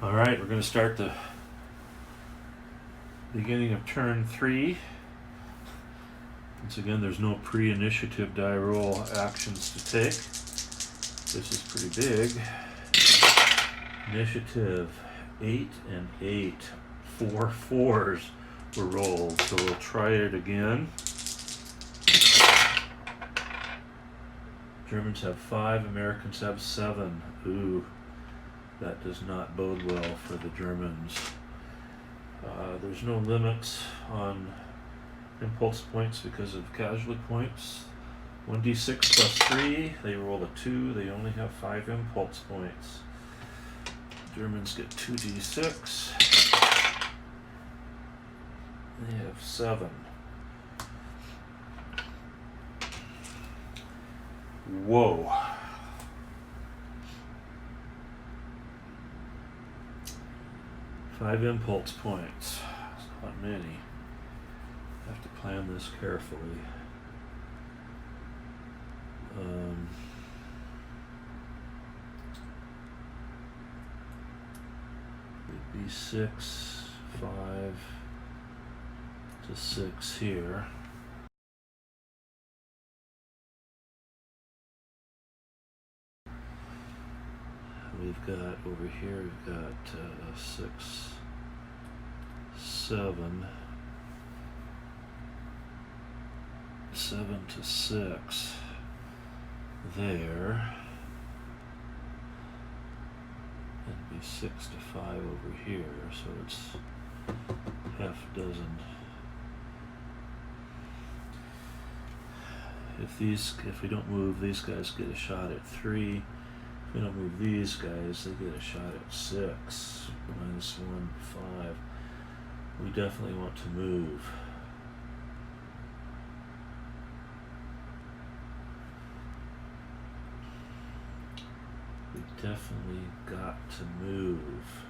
All right, we're going to start the beginning of turn 3. Once again, there's no pre-initiative die roll actions to take. This is pretty big. Initiative 8 and 8. 4 fours were rolled, so we'll try it again. Germans have 5, Americans have 7. Ooh, that does not bode well for the Germans. There's no limits on impulse points because of casualty points. 1d6 plus 3, they roll a 2, they only have 5 impulse points. Germans get 2d6. They have 7. Whoa. Five impulse points. That's not many. Have to plan this carefully. It'd be 6, 5 to 6 here. We've got over here, we've got 6, 7, 7 to 6 there. It'd be 6 to 5 over here, so it's half a dozen. If we don't move, these guys get a shot at 3. If we don't move these guys, they get a shot at 6. Minus 1, 5. We definitely want to move. We definitely got to move.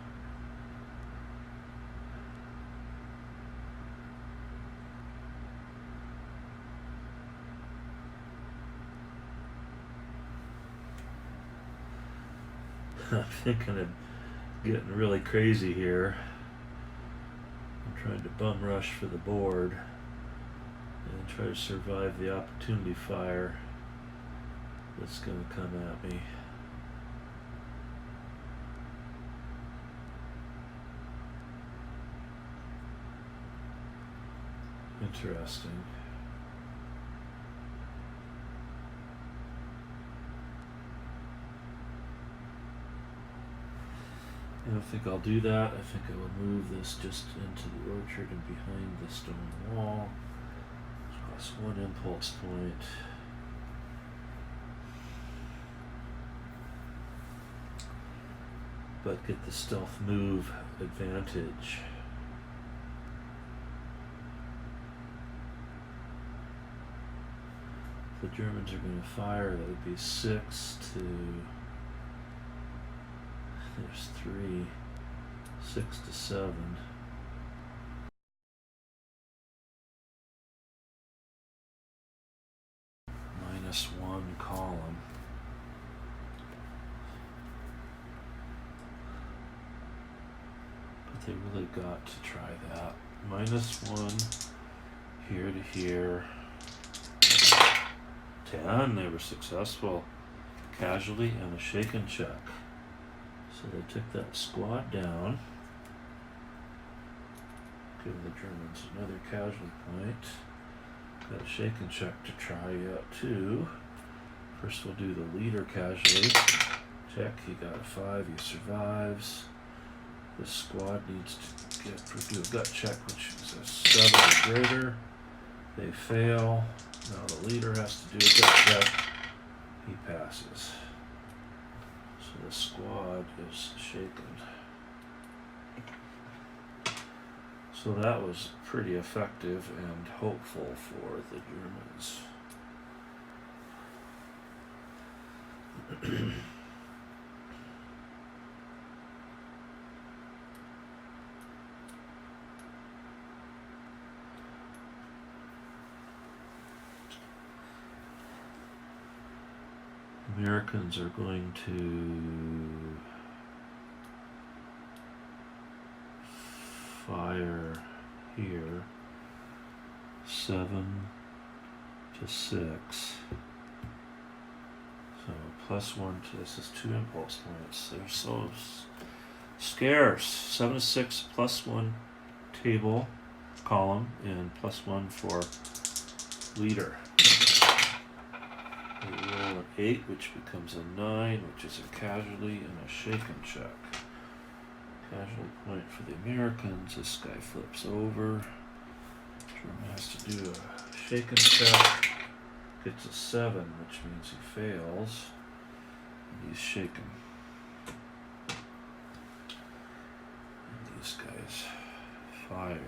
I'm thinking of getting really crazy here. I'm trying to bum rush for the board and try to survive the opportunity fire that's going to come at me. Interesting. I don't think I'll do that. I think I will move this just into the orchard and behind the stone wall. Plus 1 impulse point. But get the stealth move advantage. The Germans are going to fire. That would be 6 to... There's 3, 6 to 7. Minus 1 column. But they really got to try that. Minus 1 here to here. 10, they were successful. Casualty and a shaken check. So they took that squad down. Give the Germans another casualty point. Got a shaken check to try out too. First we'll do the leader casualty. Check, he got a 5, he survives. This squad needs to do a gut check, which is a 7 or greater. They fail. Now the leader has to do a gut check. He passes. So the squad is shaken. So that was pretty effective and hopeful for the Germans. Americans are going to fire here. 7 to 6. So +1 to this is 2 impulse points. They're so scarce. 7 to 6 +1 table column and +1 for leader. We roll an 8, which becomes a 9, which is a casualty and a shaken check. Casualty point for the Americans. This guy flips over. German has to do a shaken check. Gets a 7, which means he fails. And he's shaken. And these guys fired.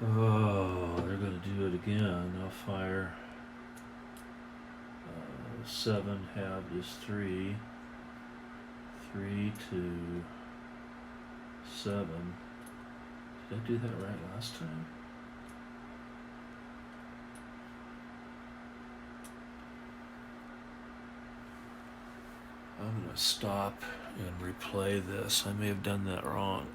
Oh, they're going to do it again. They'll fire 7, halved is 3. 3 to 7. Did I do that right last time? I'm going to stop and replay this. I may have done that wrong.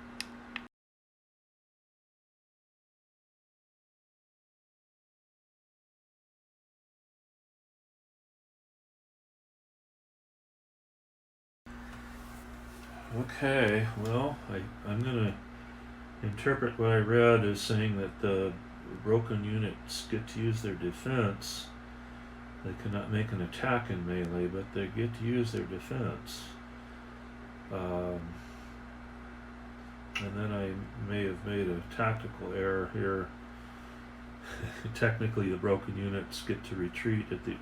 Okay, well, I'm going to interpret what I read as saying that the broken units get to use their defense. They cannot make an attack in melee, but they get to use their defense. And then I may have made a tactical error here. Technically, the broken units get to retreat at the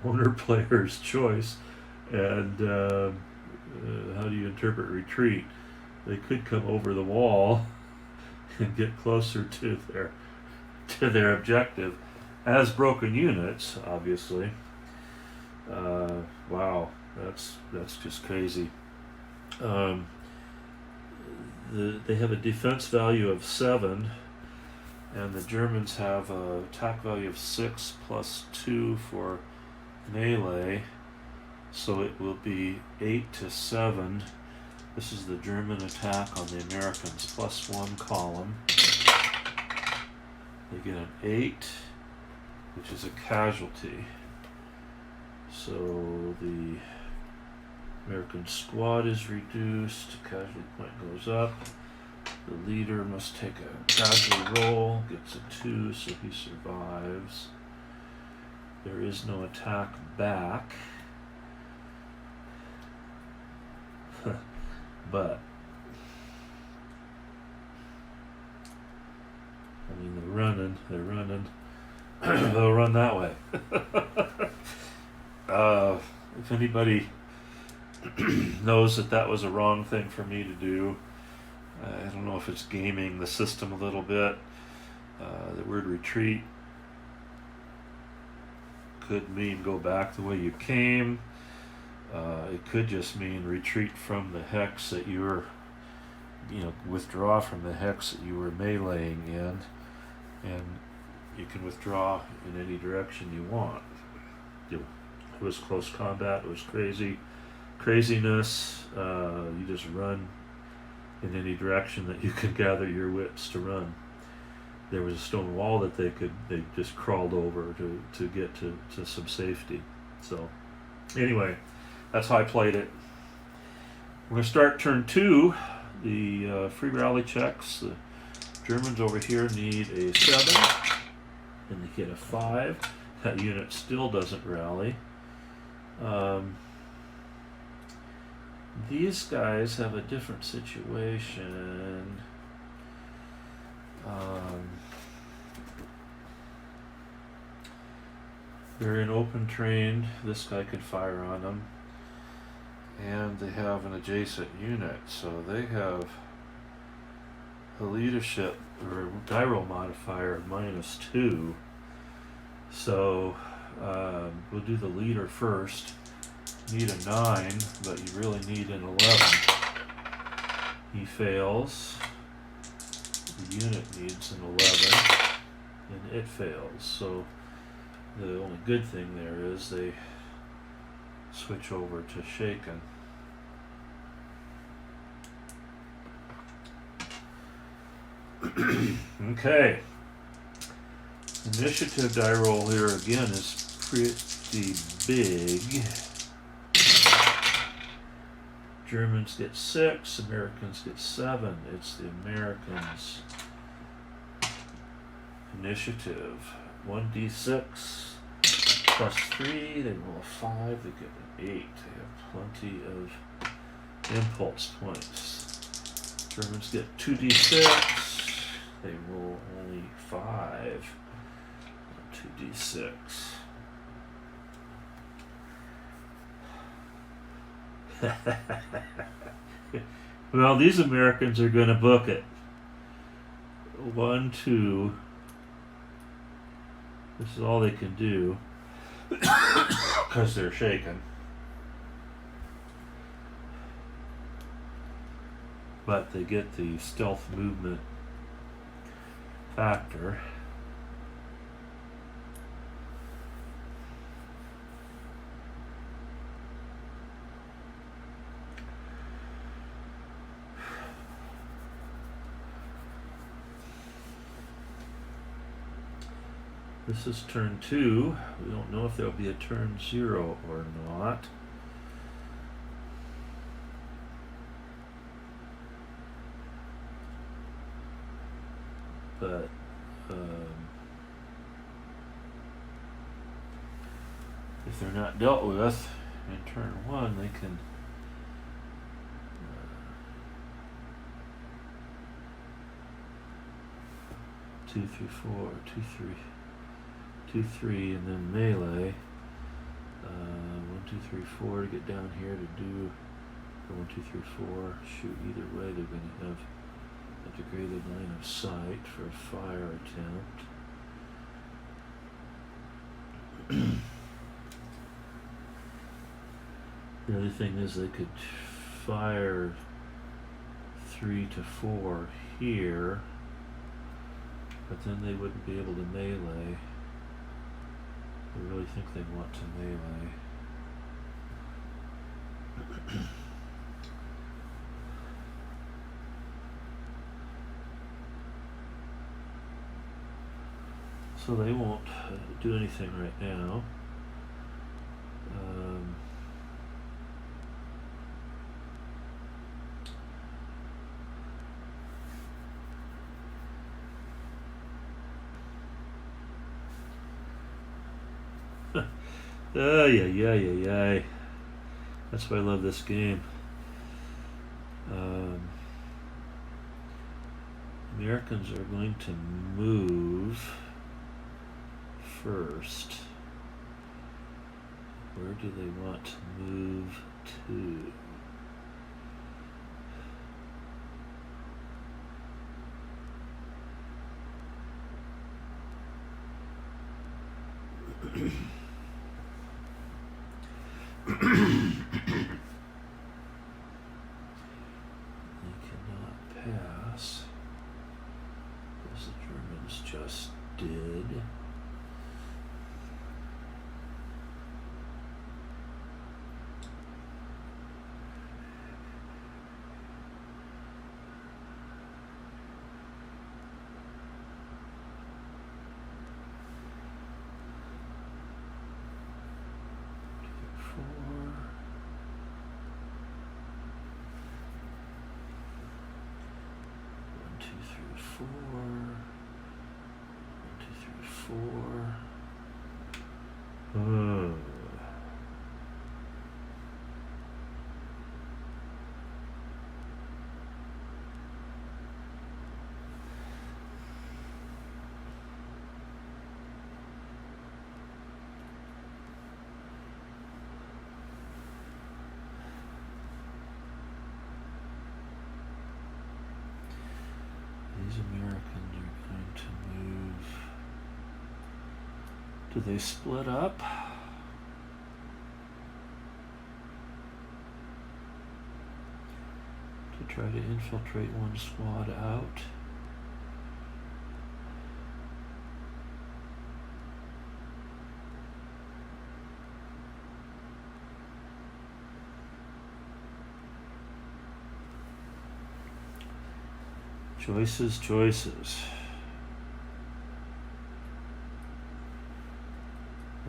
owner player's choice. And how do you interpret retreat? They could come over the wall and get closer to their objective as broken units, obviously. Wow, that's just crazy. They have a defense value of 7, and the Germans have a attack value of 6 +2 for melee, so it will be 8 to 7. This is the German attack on the Americans, +1 column. They get an 8, which is a casualty. So the American squad is reduced, casualty point goes up. The leader must take a casualty roll, gets a 2, so he survives. There is no attack back. But I mean, they're running. They'll run that way. If anybody knows that was a wrong thing for me to do, I don't know if it's gaming the system a little bit. The word retreat could mean go back the way you came. It could just mean retreat from the hex that you were, withdraw from the hex that you were meleeing in, and you can withdraw in any direction you want. It was close combat. It was craziness. You just run in any direction that you can gather your wits to run. There was a stone wall that they just crawled over to get to some safety. So anyway, that's how I played it. We're going to start turn 2. The free rally checks. The Germans over here need a 7, and they get a 5. That unit still doesn't rally. These guys have a different situation. They're in open terrain. This guy could fire on them. And they have an adjacent unit, so they have a leadership or a die roll modifier of -2. So we'll do the leader first. Need a 9, but you really need an 11. He fails. The unit needs an 11, and it fails. So the only good thing there is they switch over to shaken. Okay. Initiative die roll here again is pretty big. Germans get 6, Americans get 7. It's the Americans' initiative. 1d6 plus 3, they roll a 5, they get an 8. They have plenty of impulse points. Germans get 2d6, they roll only 5 on 2d6. Well, these Americans are going to book it. 1, 2. This is all they can do because they're shaken. But they get the stealth movement factor. This is turn 2. We don't know if there'll be a turn 0 or not. But if they're not dealt with in turn 1, they can two, three, four, 2, 3. 2, 3, and then melee. 1, 2, 3, 4 to get down here to do 1, 2, 3, 4. Shoot, either way they're going to have a degraded line of sight for a fire attempt. The other thing is they could fire 3 to 4 here, but then they wouldn't be able to melee. I really think they want to melee. So they won't do anything right now. Yeah. That's why I love this game. Americans are going to move first. Where do they want to move to? They cannot pass, as the Germans just did. These Americans are going to move. Do they split up? To try to infiltrate one squad out? Choices, choices.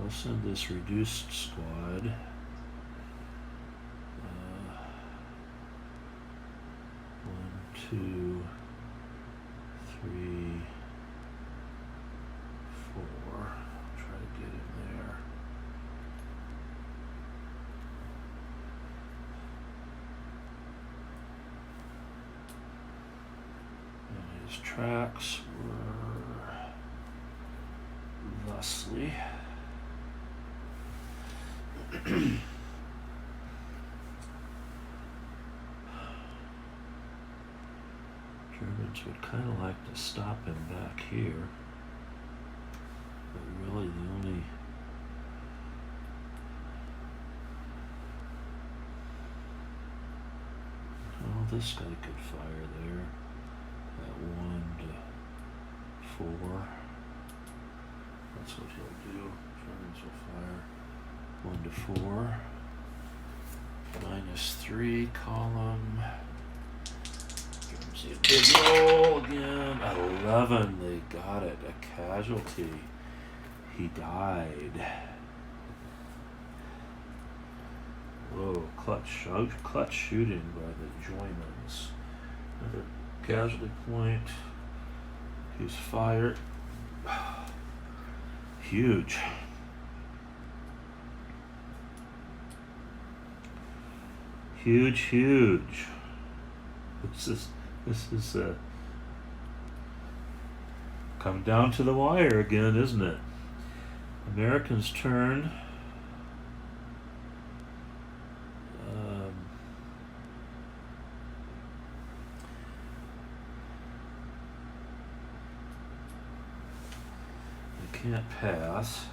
I'll send this reduced squad. 1, 2, 3, 4. Try to get him there. And his tracks were thusly. Germans would kind of like to stop him back here, but really the only this guy could fire there at 1 to 4. That's what he'll do. Germans will fire 1 to 4. -3 column. Germans see a big roll again. 11. They got it. A casualty. He died. Whoa, clutch shooting by the Germans. Another casualty point. He's fired. Huge. Huge. This is come down to the wire again, isn't it? Americans' turn. They can't pass.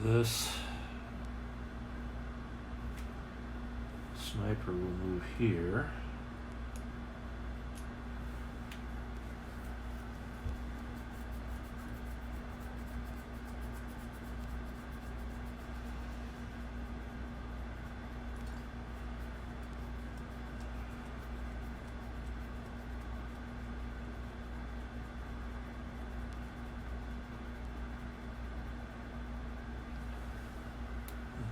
This sniper will move here.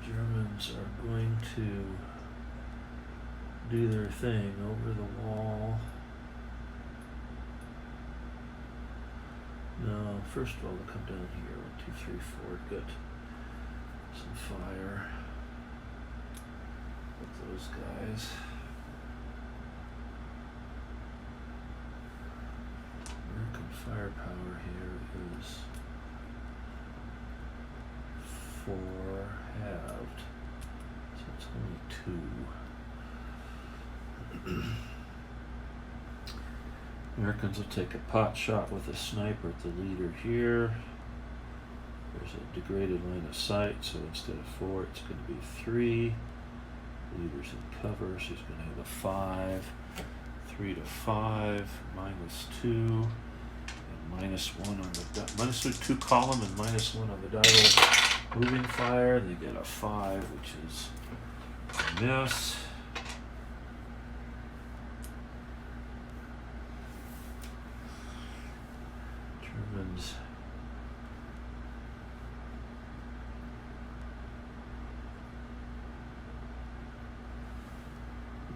Germans are going to do their thing over the wall. No, first of all, they'll come down here. 1, 2, 3, 4. Good. Some fire with those guys. American firepower here is 4 halved, so it's only 2. Americans will take a pot shot with a sniper at the leader here. There's a degraded line of sight, so instead of 4, it's going to be 3. Leader's in cover, so he's going to have a 5. 3 to 5, -2, and -1 on the -2 column and -1 on the dial. Moving fire, they get a 5, which is a miss.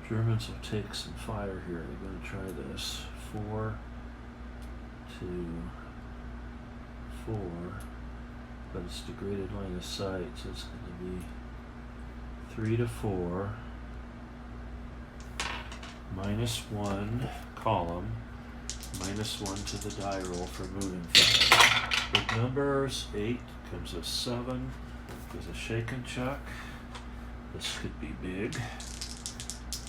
Germans will take some fire here. They're going to try this. 4 to 4. But it's degraded line of sight, so it's going to be 3 to 4, -1 column, -1 to the die roll for moving fire. Big numbers, 8 comes a 7, goes a shake and chuck. This could be big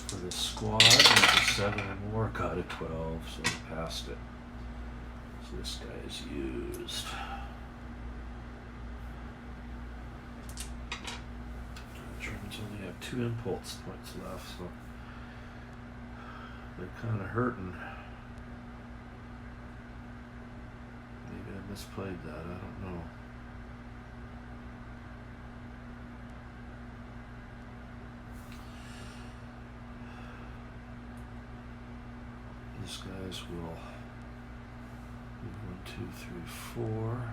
for the squad. There's a 7 or more, got a 12, so we passed it. So this guy is used. Only have 2 impulse points left, so they're kind of hurting. Maybe I misplayed that. I don't know. These guys will move 1, 2, 3, 4.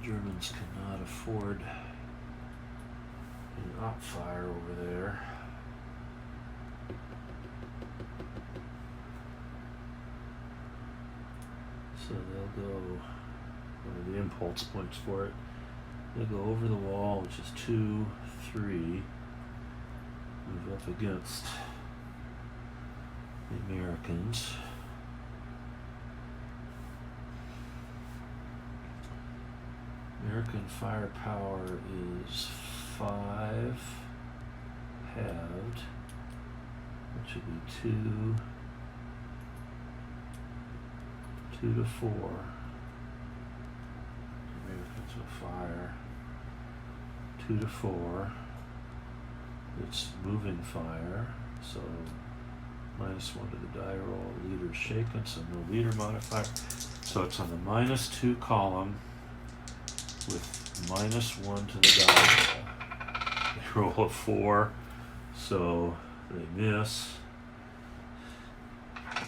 Germans cannot afford an op fire over there. So they'll go, what are the impulse points for it? They'll go over the wall, which is 2, 3, move up against the Americans. American firepower is 5 halved, which would be 2 to 4. Americans will fire 2 to 4. It's moving fire, so -1 to the die roll. Leader shaken, so no leader modifier. So it's on the -2 column with -1 to the die. They roll a 4, so they miss.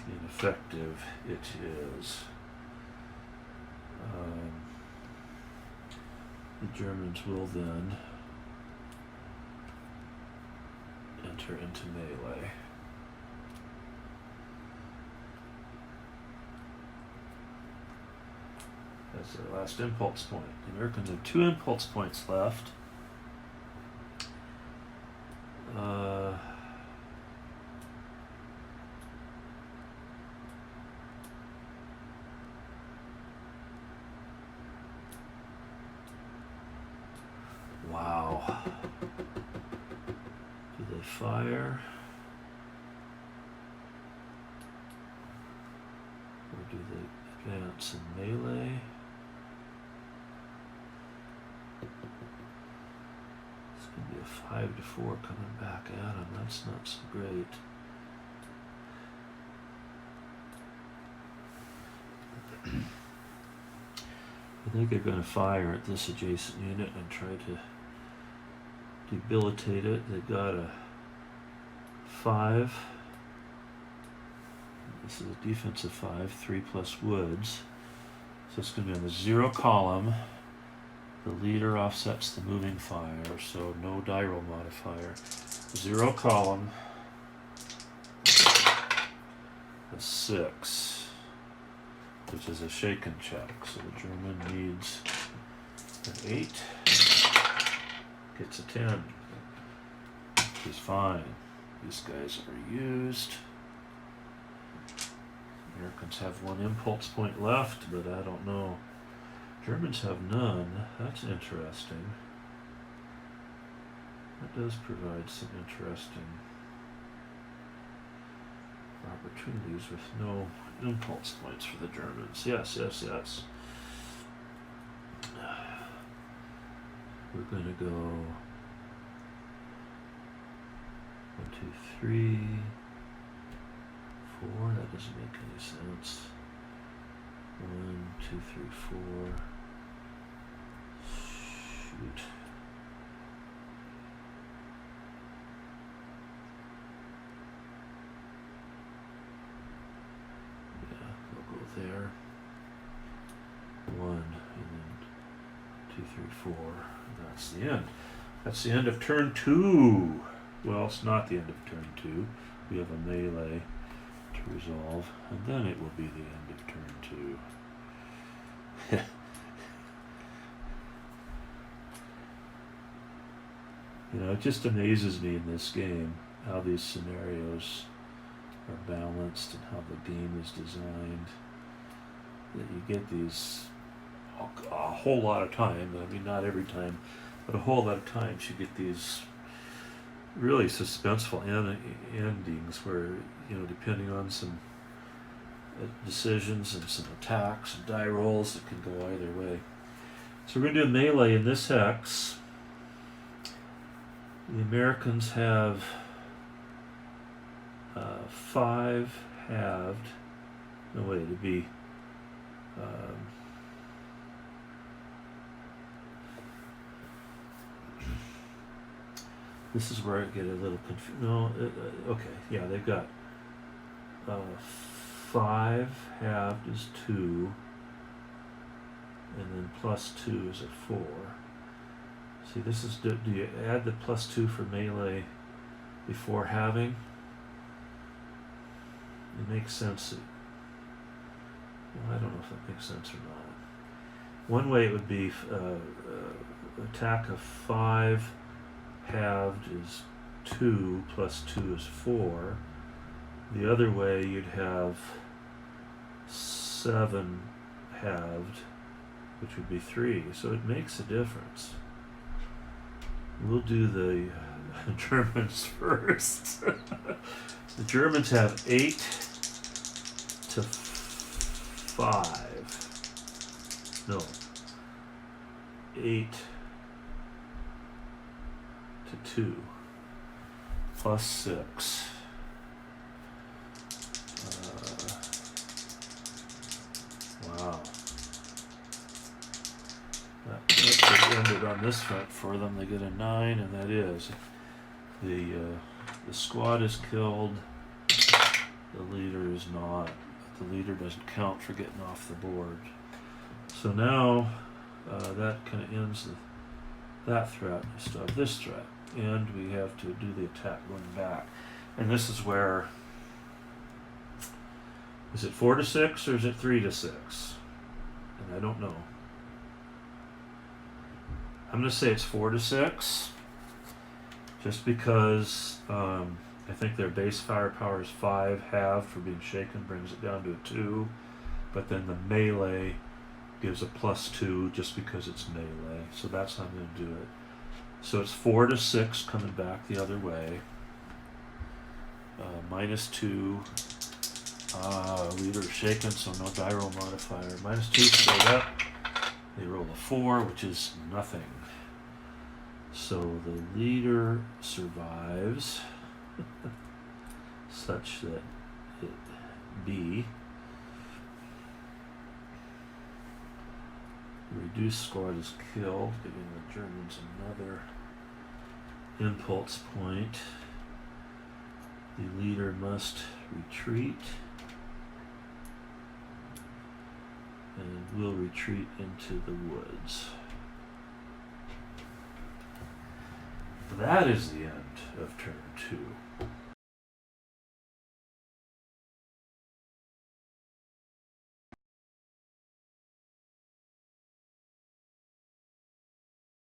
Ineffective it is. The Germans will then enter into melee. That's their last impulse point. The Americans have 2 impulse points left. Wow. Do they fire? Or do they advance in melee? It's going to be a 5 to 4 coming back at him. That's not so great. I think they're going to fire at this adjacent unit and try to debilitate it. They got a 5. This is a defensive 5, 3 plus woods. So it's going to be on the 0 column. The leader offsets the moving fire, so no die roll modifier. 0 column. A 6, which is a shaken check. So the German needs an 8. Gets a 10. Which is fine. These guys are used. Americans have 1 impulse point left, but I don't know. Germans have none. That's interesting. That does provide some interesting opportunities with no impulse points for the Germans. Yes, yes, yes. We're going to go 1, 2, 3, 4. That doesn't make any sense. 1, 2, 3, 4. Shoot. Yeah, we'll go there. 1, and then 2, 3, 4. That's the end. That's the end of turn 2. Well, it's not the end of turn 2. We have a melee to resolve, and then it will be the end of turn 2. You know, it just amazes me in this game how these scenarios are balanced and how the game is designed. That you get these a whole lot of time. I mean, not every time, but a whole lot of times you get these really suspenseful endings where, you know, depending on some decisions and some attacks and die rolls, it can go either way. So we're going to do melee in this hex. The Americans have 5 halved. No way to be. This is where I get a little confused. No, okay, yeah, they've got 5 halved is 2, and then plus 2 is at 4. See, this is, do you add the plus 2 for melee before halving? It makes sense. Well, I don't know if that makes sense or not. One way it would be attack of 5 halved is 2 plus 2 is 4. The other way you'd have 7 halved, which would be 3. So it makes a difference. We'll do the Germans first. The Germans have 8 to 5. No. 8 to 2 plus 6. Wow. That ended on this front for them. They get a 9, and that is the squad is killed. The leader is not. The leader doesn't count for getting off the board. So now that kind of ends that threat. We still have this threat, and we have to do the attack going back. And this is where, is it 4 to 6 or is it 3 to 6? And I don't know. I'm going to say it's 4 to 6, just because I think their base firepower is 5 halved for being shaken, brings it down to a 2, but then the melee gives a plus 2 just because it's melee. So that's how I'm going to do it. So it's 4 to 6 coming back the other way. Minus 2. Leader is shaken, so no die roll modifier. Minus 2 straight up. They roll a 4, which is nothing. So the leader survives such that it be. The reduced squad is killed, giving the Germans another impulse point. The leader must retreat and will retreat into the woods. That is the end of turn 2.